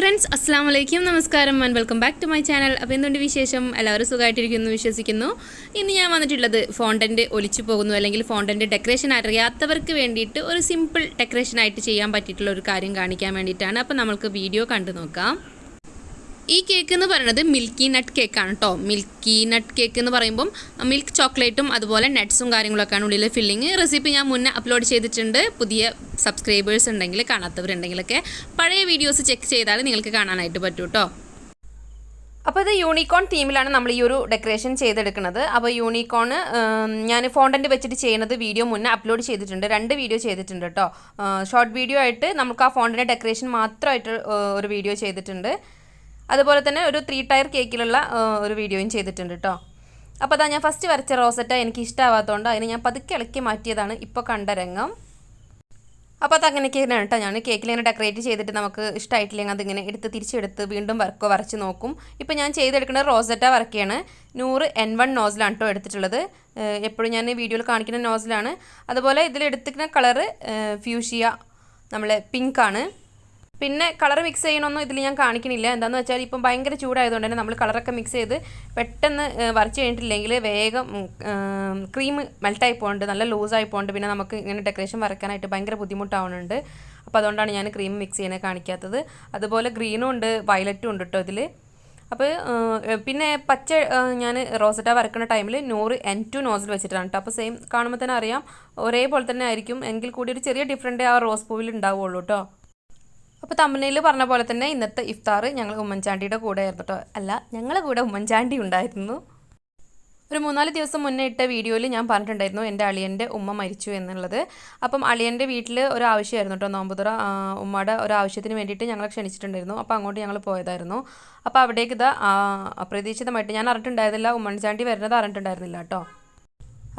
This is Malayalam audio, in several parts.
ഫ്രണ്ട്സ് അസ്സലാമു അലൈക്കും നമസ്കാരം and welcome back to my channel. അപ്പോൾ എന്തുകൊണ്ട് വിശേഷം? എല്ലാവരും സുഖമായിട്ടിരിക്കുന്നു വിശ്വസിക്കുന്നു. ഇന്ന് ഞാൻ വന്നിട്ടുള്ളത് ഫോണ്ടൻ്റ് ഒലിച്ചു പോകുന്നു അല്ലെങ്കിൽ ഫോണ്ടൻ്റ് ഡെക്കറേഷൻ അറിയാത്തവർക്ക് വേണ്ടിയിട്ട് ഒരു സിമ്പിൾ ഡെക്കറേഷനായിട്ട് ചെയ്യാൻ പറ്റിയിട്ടുള്ള ഒരു കാര്യം കാണിക്കാൻ വേണ്ടിയിട്ടാണ്. അപ്പോൾ നമുക്ക് വീഡിയോ കണ്ടു നോക്കാം. ഈ കേക്ക് എന്ന് പറയുന്നത് മിൽക്കി നട്ട് കേക്കാണ് കേട്ടോ. മിൽക്കി നട്ട് കേക്ക് എന്ന് പറയുമ്പം മിൽക്ക് ചോക്ലേറ്റും അതുപോലെ നട്ട്സും കാര്യങ്ങളൊക്കെയാണ് ഉള്ളിൽ ഫില്ലിങ്. റെസിപ്പി ഞാൻ മുന്നേ അപ്ലോഡ് ചെയ്തിട്ടുണ്ട്. പുതിയ സബ്സ്ക്രൈബേഴ്സ് ഉണ്ടെങ്കിൽ, കാണാത്തവരുണ്ടെങ്കിലൊക്കെ പഴയ വീഡിയോസ് ചെക്ക് ചെയ്താൽ നിങ്ങൾക്ക് കാണാനായിട്ട് പറ്റും കേട്ടോ. അപ്പോൾ ഇത് യൂണിക്കോൺ തീമിലാണ് നമ്മൾ ഈ ഒരു ഡെക്കറേഷൻ ചെയ്തെടുക്കുന്നത്. അപ്പോൾ യൂണിക്കോൺ ഞാൻ ഫോണ്ടൻ്റ് വെച്ചിട്ട് ചെയ്യുന്നത് വീഡിയോ മുന്നേ അപ്ലോഡ് ചെയ്തിട്ടുണ്ട്. 2 വീഡിയോ ചെയ്തിട്ടുണ്ട് കേട്ടോ. ഷോർട്ട് വീഡിയോ ആയിട്ട് നമുക്ക് ആ ഫോണ്ടിൻ്റെ ഡെക്കറേഷൻ മാത്രമായിട്ട് ഒരു വീഡിയോ ചെയ്തിട്ടുണ്ട്. അതുപോലെ തന്നെ ഒരു 3 ടയർ കേക്കിലുള്ള ഒരു വീഡിയോയും ചെയ്തിട്ടുണ്ട് കേട്ടോ. അപ്പോൾ അതാ ഞാൻ ഫസ്റ്റ് വരച്ച റോസറ്റ എനിക്ക് ഇഷ്ടമാവാത്തതുകൊണ്ട് അതിന് ഞാൻ പതുക്കെ ഇളക്കി മാറ്റിയതാണ് ഇപ്പോൾ കണ്ട രംഗം. അപ്പോൾ അതങ്ങനെയൊക്കെയാണ് കേട്ടോ. ഞാൻ കേക്കിലിങ്ങനെ ഡെക്കറേറ്റ് ചെയ്തിട്ട് നമുക്ക് ഇഷ്ടമായിട്ടില്ലെങ്കിൽ അതിങ്ങനെ തിരിച്ചെടുത്ത് വീണ്ടും വരച്ച് നോക്കും. ഇപ്പോൾ ഞാൻ ചെയ്തെടുക്കുന്നത് റോസറ്റ വരക്കുകയാണ്. 100 N1 നോസിലാണ് കേട്ടോ എടുത്തിട്ടുള്ളത്. എപ്പോഴും ഞാൻ വീഡിയോയിൽ കാണിക്കുന്ന നോസിലാണ്. അതുപോലെ ഇതിലെടുത്തിരിക്കുന്ന കളറ് ഫ്യൂഷിയ നമ്മളെ പിങ്കാണ്. പിന്നെ കളർ മിക്സ് ചെയ്യണമെന്നും ഇതിൽ ഞാൻ കാണിക്കണില്ല. എന്താണെന്ന് വെച്ചാൽ ഇപ്പം ഭയങ്കര ചൂടായതുകൊണ്ട് തന്നെ നമ്മൾ കളറൊക്കെ മിക്സ് ചെയ്ത് പെട്ടെന്ന് വരച്ച് കഴിഞ്ഞിട്ടില്ലെങ്കിൽ വേഗം ക്രീം മെൽട്ടായി പോകുന്നുണ്ട്, നല്ല ലൂസായി പോകുന്നുണ്ട്. പിന്നെ നമുക്ക് ഇങ്ങനെ ഡെക്കറേഷൻ വരയ്ക്കാനായിട്ട് ഭയങ്കര ബുദ്ധിമുട്ടാവുന്നുണ്ട്. അപ്പോൾ അതുകൊണ്ടാണ് ഞാൻ ക്രീം മിക്സ് ചെയ്യുന്നത് കാണിക്കാത്തത്. അതുപോലെ ഗ്രീനും ഉണ്ട്, വയലറ്റും ഉണ്ട് കേട്ടോ ഇതിൽ. അപ്പോൾ പിന്നെ പച്ച ഞാൻ റോസറ്റ വരക്കുന്ന ടൈമിൽ 100 N2 നോസിൽ വെച്ചിട്ടാണ് കേട്ടോ. അപ്പോൾ സെയിം കാണുമ്പോൾ തന്നെ അറിയാം ഒരേപോലെ തന്നെ ആയിരിക്കും, എങ്കിൽ കൂടി ഒരു ചെറിയ ഡിഫറൻറ്റ് ആ റോസ് പൂവിൽ ഉണ്ടാവുള്ളൂ കേട്ടോ. അപ്പോൾ തമ്പനയിൽ പറഞ്ഞ പോലെ തന്നെ ഇന്നത്തെ ഇഫ്താർ ഞങ്ങൾ ഉമ്മൻചാണ്ടിയുടെ കൂടെ ആയിരുന്നു കേട്ടോ. അല്ല, ഞങ്ങളുടെ കൂടെ ഉമ്മൻചാണ്ടി ഉണ്ടായിരുന്നു. ഒരു 3-4 ദിവസം മുന്നേ ഇട്ട വീഡിയോയിൽ ഞാൻ പറഞ്ഞിട്ടുണ്ടായിരുന്നു എൻ്റെ അളിയൻ്റെ ഉമ്മ മരിച്ചു എന്നുള്ളത്. അപ്പം അളിയൻ്റെ വീട്ടിൽ ഒരു ആവശ്യമായിരുന്നു കേട്ടോ, നോമ്പുതുറ ഉമ്മയുടെ ഒരു ആവശ്യത്തിന് വേണ്ടിയിട്ട് ഞങ്ങളെ ക്ഷണിച്ചിട്ടുണ്ടായിരുന്നു. അപ്പോൾ അങ്ങോട്ട് ഞങ്ങൾ പോയതായിരുന്നു. അപ്പോൾ അവിടേക്ക് ഇതാ അപ്രതീക്ഷിതമായിട്ട് ഞാൻ അറിഞ്ഞിട്ടുണ്ടായിരുന്നില്ല, ഉമ്മൻചാണ്ടി വരുന്നത് അറിഞ്ഞിട്ടുണ്ടായിരുന്നില്ല കേട്ടോ.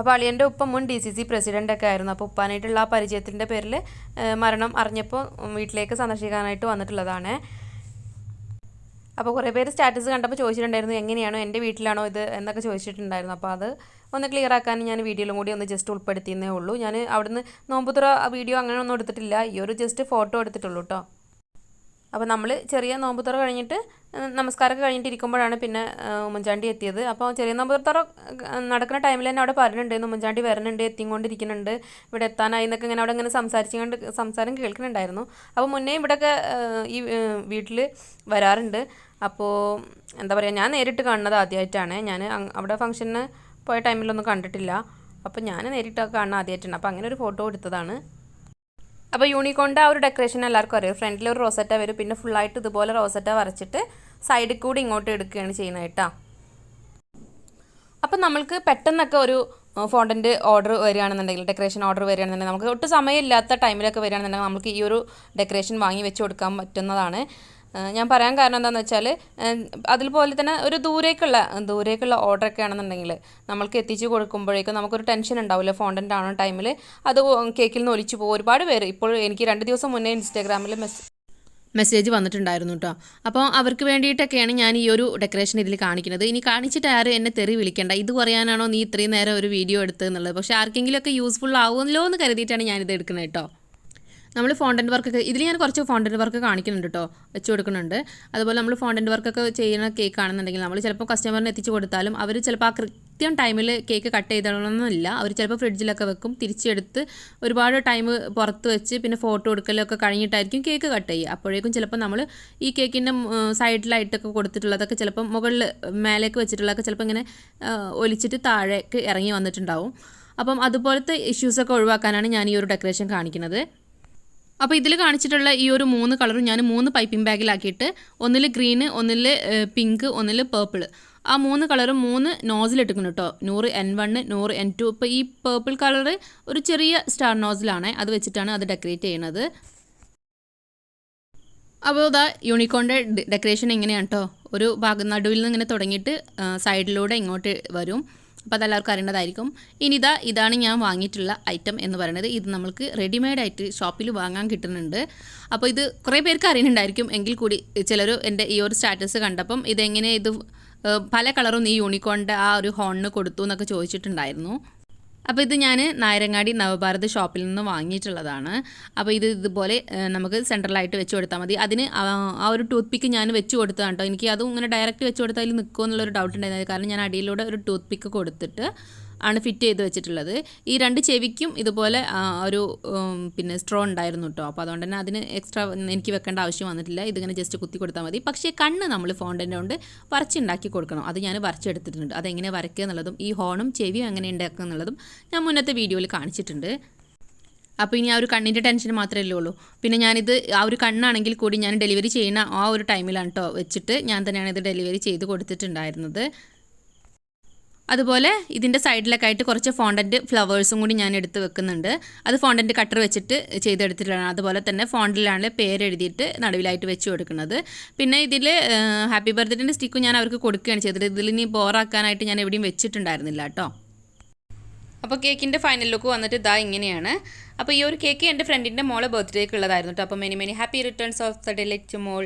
അപ്പോൾ അളിയൻ്റെ ഉപ്പ മുൻ DCC പ്രസിഡൻ്റൊക്കെ ആയിരുന്നു. അപ്പോൾ ഉപ്പാനായിട്ടുള്ള ആ പരിചയത്തിൻ്റെ പേരിൽ മരണം അറിഞ്ഞപ്പോൾ വീട്ടിലേക്ക് സന്ദർശിക്കാനായിട്ട് വന്നിട്ടുള്ളതാണ്. അപ്പോൾ കുറേ പേര് സ്റ്റാറ്റസ് കണ്ടപ്പോൾ ചോദിച്ചിട്ടുണ്ടായിരുന്നു എങ്ങനെയാണോ, എൻ്റെ വീട്ടിലാണോ ഇത് എന്നൊക്കെ ചോദിച്ചിട്ടുണ്ടായിരുന്നു. അപ്പോൾ അത് ഒന്ന് ക്ലിയർ ആക്കാൻ ഞാൻ വീഡിയോയിലും കൂടി ഒന്ന് ജസ്റ്റ് ഉൾപ്പെടുത്തിയെന്നേ ഉള്ളൂ. ഞാൻ അവിടുന്ന് നോമ്പുതുറ വീഡിയോ അങ്ങനെ ഒന്നും എടുത്തിട്ടില്ല, ഈ ഒരു ജസ്റ്റ് ഫോട്ടോ എടുത്തിട്ടുള്ളൂ കേട്ടോ. അപ്പോൾ നമ്മൾ ചെറിയ നോമ്പുതുറ കഴിഞ്ഞിട്ട് നമസ്കാരമൊക്കെ കഴിഞ്ഞിട്ട് ഇരിക്കുമ്പോഴാണ് പിന്നെ ഉമ്മൻചാണ്ടി എത്തിയത്. അപ്പോൾ ചെറിയ നോമ്പുതുറ നടക്കുന്ന ടൈമിൽ തന്നെ അവിടെ പറഞ്ഞിട്ടുണ്ടായിരുന്നു ഉമ്മൻചാണ്ടി വരുന്നുണ്ട്, എത്തിക്കൊണ്ടിരിക്കുന്നുണ്ട്, ഇവിടെ എത്താനായി എന്നൊക്കെ ഇങ്ങനെ അവിടെ ഇങ്ങനെ സംസാരം കേൾക്കുന്നുണ്ടായിരുന്നു. അപ്പോൾ മുന്നേ ഇവിടെയൊക്കെ ഈ വീട്ടിൽ വരാറുണ്ട്. അപ്പോൾ എന്താ പറയുക, ഞാൻ നേരിട്ട് കാണുന്നത് ആദ്യമായിട്ടാണ്. ഞാൻ അവിടെ ഫംഗ്ഷന് പോയ ടൈമിലൊന്നും കണ്ടിട്ടില്ല. അപ്പോൾ ഞാൻ നേരിട്ടൊക്കെ കാണുന്നത് ആദ്യമായിട്ടാണ്. അപ്പോൾ അങ്ങനെ ഒരു ഫോട്ടോ എടുത്തതാണ്. അപ്പോൾ യൂണിക്കോണിൻ്റെ ആ ഒരു ഡെക്കറേഷൻ എല്ലാവർക്കും അറിയാം. ഫ്രണ്ടിൽ ഒരു റോസറ്റ വരും, പിന്നെ ഫുള്ളായിട്ട് ഇതുപോലെ റോസറ്റ വരച്ചിട്ട് സൈഡിൽ കൂടി ഇങ്ങോട്ട് എടുക്കുകയാണ് ചെയ്യുന്നത് കേട്ടോ. അപ്പം നമ്മൾക്ക് പെട്ടെന്നൊക്കെ ഒരു ഫോണ്ടൻ്റ് ഓർഡർ വരികയാണെന്നുണ്ടെങ്കിൽ, ഡെക്കറേഷൻ ഓർഡർ വരികയാണെന്നുണ്ടെങ്കിൽ, നമുക്ക് ഒട്ടും സമയമില്ലാത്ത ടൈമിലൊക്കെ വരികയാണെന്നുണ്ടെങ്കിൽ നമുക്ക് ഈ ഒരു ഡെക്കറേഷൻ വാങ്ങി വെച്ച് കൊടുക്കാൻ പറ്റുന്നതാണ്. ഞാൻ പറയാൻ കാരണം എന്താണെന്ന് വെച്ചാൽ അതുപോലെ തന്നെ ഒരു ദൂരേക്കുള്ള ഓർഡറൊക്കെ ആണെന്നുണ്ടെങ്കിൽ നമ്മൾക്ക് എത്തിച്ച് കൊടുക്കുമ്പോഴേക്കും നമുക്കൊരു ടെൻഷൻ ഉണ്ടാവില്ല. ഫോണ്ടൻ്റ് ആണോ ടൈമിൽ അത് കേക്കിൽ നിന്ന് ഒലിച്ചു പോകും. ഒരുപാട് പേര് ഇപ്പോൾ എനിക്ക് 2 ദിവസം മുന്നേ ഇൻസ്റ്റാഗ്രാമിൽ മെസ്സേജ് വന്നിട്ടുണ്ടായിരുന്നു കേട്ടോ. അപ്പോൾ അവർക്ക് വേണ്ടിയിട്ടൊക്കെയാണ് ഞാൻ ഈ ഒരു ഡെക്കറേഷൻ ഇതിൽ കാണിക്കുന്നത്. ഇനി കാണിച്ചിട്ട് ആരും എന്നെ തെറി വിളിക്കേണ്ട, ഇത് പറയാനാണോ നീ ഇത്രയും നേരം ഒരു വീഡിയോ എടുത്തതെന്നുള്ളത്. പക്ഷേ ആർക്കെങ്കിലുമൊക്കെ യൂസ്ഫുൾ ആവുമല്ലോ എന്ന് കരുതിയിട്ടാണ് ഞാനിത് എടുക്കുന്നത് കേട്ടോ. നമ്മൾ ഫോണ്ടൻ്റ് വർക്കൊക്കെ ഇതിൽ ഞാൻ കുറച്ച് ഫോണ്ടൻ്റ് വർക്ക് കാണിക്കുന്നുണ്ട് കേട്ടോ, വെച്ച് കൊടുക്കുന്നുണ്ട്. അതുപോലെ നമ്മൾ ഫോണ്ടൻ്റ് വർക്കൊക്കെ ചെയ്യുന്ന കേക്ക് ആണെന്നുണ്ടെങ്കിൽ നമ്മൾ ചിലപ്പോൾ കസ്റ്റമറിന് എത്തിച്ച് കൊടുത്താലും അവർ ചിലപ്പോൾ ആ കൃത്യം ടൈമിൽ കേക്ക് കട്ട് ചെയ്തോളണമെന്നില്ല. അവർ ചിലപ്പോൾ ഫ്രിഡ്ജിലൊക്കെ വെക്കും, തിരിച്ചെടുത്ത് ഒരുപാട് ടൈം പുറത്ത് വെച്ച് പിന്നെ ഫോട്ടോ എടുക്കലൊക്കെ കഴിഞ്ഞിട്ടായിരിക്കും കേക്ക് കട്ട് ചെയ്യുക. അപ്പോഴേക്കും ചിലപ്പോൾ നമ്മൾ ഈ കേക്കിൻ്റെ സൈഡിലായിട്ടൊക്കെ കൊടുത്തിട്ടുള്ളതൊക്കെ ചിലപ്പോൾ മുകളിൽ മേലേക്ക് വെച്ചിട്ടുള്ളതൊക്കെ ചിലപ്പോൾ ഇങ്ങനെ ഒലിച്ചിട്ട് താഴേക്ക് ഇറങ്ങി വന്നിട്ടുണ്ടാവും. അപ്പം അതുപോലത്തെ ഇഷ്യൂസൊക്കെ ഒഴിവാക്കാനാണ് ഞാൻ ഈ ഒരു ഡെക്കറേഷൻ കാണിക്കുന്നത്. അപ്പോൾ ഇതിൽ കാണിച്ചിട്ടുള്ള ഈ ഒരു 3 കളറും ഞാൻ 3 പൈപ്പിംഗ് ബാഗിലാക്കിയിട്ട് ഒന്നിൽ ഗ്രീന്, ഒന്നിൽ പിങ്ക്, ഒന്നിൽ പേർപ്പിൾ, ആ 3 കളറും 3 നോസിലിട്ടിക്കണം കേട്ടോ. 100 N1, 100 N2. ഇപ്പോൾ ഈ പേർപ്പിൾ കളർ ഒരു ചെറിയ സ്റ്റാർ നോസിലാണ്, അത് വെച്ചിട്ടാണ് അത് ഡെക്കറേറ്റ് ചെയ്യുന്നത്. അപ്പോൾ ഇതാ യൂണിക്കോണിൻ്റെ ഡെക്കറേഷൻ എങ്ങനെയാണ് കേട്ടോ. ഒരു ഭാഗം നടുവിൽ നിന്ന് ഇങ്ങനെ തുടങ്ങിയിട്ട് സൈഡിലൂടെ ഇങ്ങോട്ട് വരും. അപ്പോൾ അതെല്ലാവർക്കും അറിയേണ്ടതായിരിക്കും. ഇനി ഇതാണ് ഞാൻ വാങ്ങിയിട്ടുള്ള ഐറ്റം എന്ന് പറയുന്നത്. ഇത് നമ്മൾക്ക് റെഡിമെയ്ഡായിട്ട് ഷോപ്പിൽ വാങ്ങാൻ കിട്ടുന്നുണ്ട്. അപ്പോൾ ഇത് കുറേ പേർക്ക് അറിയുന്നുണ്ടായിരിക്കും, എങ്കിൽ കൂടി ചിലർ എൻ്റെ ഈ ഒരു സ്റ്റാറ്റസ് കണ്ടപ്പം ഇതെങ്ങനെ ഇത് പല കളറും ഈ യൂണിക്കോണിൻ്റെ ആ ഒരു ഹോണിന് കൊടുത്തു എന്നൊക്കെ ചോദിച്ചിട്ടുണ്ടായിരുന്നു. അപ്പോൾ ഇത് ഞാൻ നായരങ്ങാടി നവഭാരത് ഷോപ്പിൽ നിന്ന് വാങ്ങിയിട്ടുള്ളതാണ്. അപ്പോൾ ഇത് ഇതുപോലെ നമുക്ക് സെൻട്രലായിട്ട് വെച്ച് കൊടുത്താൽ മതി. അതിന് ആ ഒരു ടൂത്ത് പിക്ക് ഞാൻ വെച്ച് കൊടുത്തതാണ് കേട്ടോ. എനിക്ക് അതും ഇങ്ങനെ ഡയറക്റ്റ് വെച്ച് കൊടുത്താൽ അതിൽ നിൽക്കുമോ എന്നുള്ളൊരു ഡൗട്ട് ഉണ്ടായിരുന്നു. കാരണം ഞാൻ അടിയിലൂടെ ഒരു ടൂത്ത് പിക്ക് കൊടുത്തിട്ട് ആണ് ഫിറ്റ് ചെയ്ത് വെച്ചിട്ടുള്ളത്. ഈ 2 ചെവിക്കും ഇതുപോലെ ഒരു പിന്നെ സ്ട്രോ ഉണ്ടായിരുന്നു കേട്ടോ. അപ്പോൾ അതുകൊണ്ട് തന്നെ അതിന് എക്സ്ട്രാ എനിക്ക് വെക്കേണ്ട ആവശ്യം വന്നിട്ടില്ല. ഇതിങ്ങനെ ജസ്റ്റ് കുത്തി കൊടുത്താൽ മതി. പക്ഷേ കണ്ണ് നമ്മൾ ഫോണ്ടൻ്റ് കൊണ്ട് വരച്ചുണ്ടാക്കി കൊടുക്കണം. അത് ഞാൻ വരച്ചെടുത്തിട്ടുണ്ട്. അതെങ്ങനെ വരയ്ക്കുക എന്നുള്ളതും ഈ ഹോണും ചെവിയും എങ്ങനെ ഉണ്ടാക്കുക എന്നുള്ളതും ഞാൻ മുന്നത്തെ വീഡിയോയിൽ കാണിച്ചിട്ടുണ്ട്. അപ്പോൾ ഇനി ആ ഒരു കണ്ണിൻ്റെ ടെൻഷൻ മാത്രമേ ഉള്ളൂ. പിന്നെ ഞാനിത് ആ ഒരു കണ്ണാണെങ്കിൽ കൂടി ഞാൻ ഡെലിവറി ചെയ്യുന്ന ആ ഒരു ടൈമിലാണ് കേട്ടോ വെച്ചിട്ട് ഞാൻ തന്നെയാണ് ഇത് ഡെലിവറി ചെയ്ത് കൊടുത്തിട്ടുണ്ടായിരുന്നത്. അതുപോലെ ഇതിൻ്റെ സൈഡിലൊക്കെ ആയിട്ട് കുറച്ച് ഫോണ്ടൻറ്റ് ഫ്ലവേഴ്സും കൂടി ഞാൻ എടുത്ത് വെക്കുന്നുണ്ട്. അത് ഫോണ്ടൻറ്റ് കട്ടർ വെച്ചിട്ട് ചെയ്തെടുത്തിട്ടാണ്. അതുപോലെ തന്നെ ഫോണ്ടിലാണ് പേരെഴുതിയിട്ട് നടുവിലായിട്ട് വെച്ച് കൊടുക്കുന്നത്. പിന്നെ ഇതിൽ ഹാപ്പി ബർത്ത്ഡേൻ്റെ സ്റ്റിക്കും ഞാൻ അവർക്ക് കൊടുക്കുകയാണ് ചെയ്തത്. ഇതിൽ ഇനി ബോറാക്കാനായിട്ട് ഞാൻ എവിടെയും വെച്ചിട്ടുണ്ടായിരുന്നില്ല കേട്ടോ. അപ്പോൾ കേക്കിൻ്റെ ഫൈനൽ ലുക്ക് വന്നിട്ട് ഇതാ ഇങ്ങനെയാണ്. അപ്പോൾ ഈ ഒരു കേക്ക് എൻ്റെ ഫ്രണ്ടിൻ്റെ മോളെ ബർത്ത്ഡേക്ക് ഉള്ളതായിരുന്നു കേട്ടോ. അപ്പോൾ many happy returns of the day to മോൾ.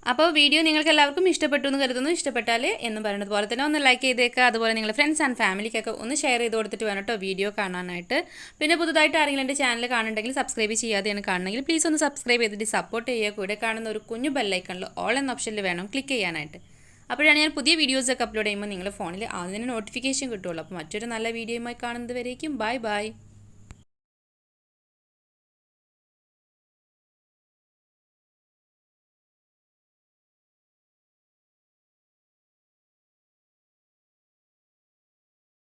അപ്പോൾ വീഡിയോ നിങ്ങൾക്ക് എല്ലാവർക്കും ഇഷ്ടപ്പെട്ടു എന്ന് കരുതുന്നു. ഇഷ്ടപ്പെട്ടാൽ എന്നും പറയുന്നത് പോലെ തന്നെ ഒന്ന് ലൈക്ക് ചെയ്തേക്കുക. അതുപോലെ നിങ്ങളുടെ ഫ്രണ്ട്സ് ആൻഡ് ഫാമിലിക്കൊക്കെ ഒന്ന് ഷെയർ ചെയ്ത് കൊടുത്തിട്ട് വേണം കേട്ടോ വീഡിയോ കാണാനായിട്ട്. പിന്നെ പുതുതായിട്ട് ആരെങ്കിലും എൻ്റെ ചാനൽ കാണുന്നുണ്ടെങ്കിൽ സബ്സ്ക്രൈബ് ചെയ്യാതെയാണ് കാണണമെങ്കിൽ പ്ലീസ് ഒന്ന് സബ്സ്ക്രൈബ് ചെയ്തിട്ട് സപ്പോർട്ട് ചെയ്യുക. കൂടെ കാണുന്ന ഒരു കുഞ്ഞു ബെല്ലൈക്കണിൽ ഓൾ എന്ന ഓപ്ഷനിൽ വേണം ക്ലിക്ക് ചെയ്യാനായിട്ട്. അപ്പോഴാണ് ഞാൻ പുതിയ വീഡിയോസൊക്കെ അപ്ലോഡ് ചെയ്യുമ്പോൾ നിങ്ങളുടെ ഫോണിൽ അതിന് നോട്ടിഫിക്കേഷൻ കിട്ടുള്ളൂ. അപ്പോൾ മറ്റൊരു നല്ല വീഡിയോയുമായി കാണുന്നത് വരേക്കും ബൈ ബൈ.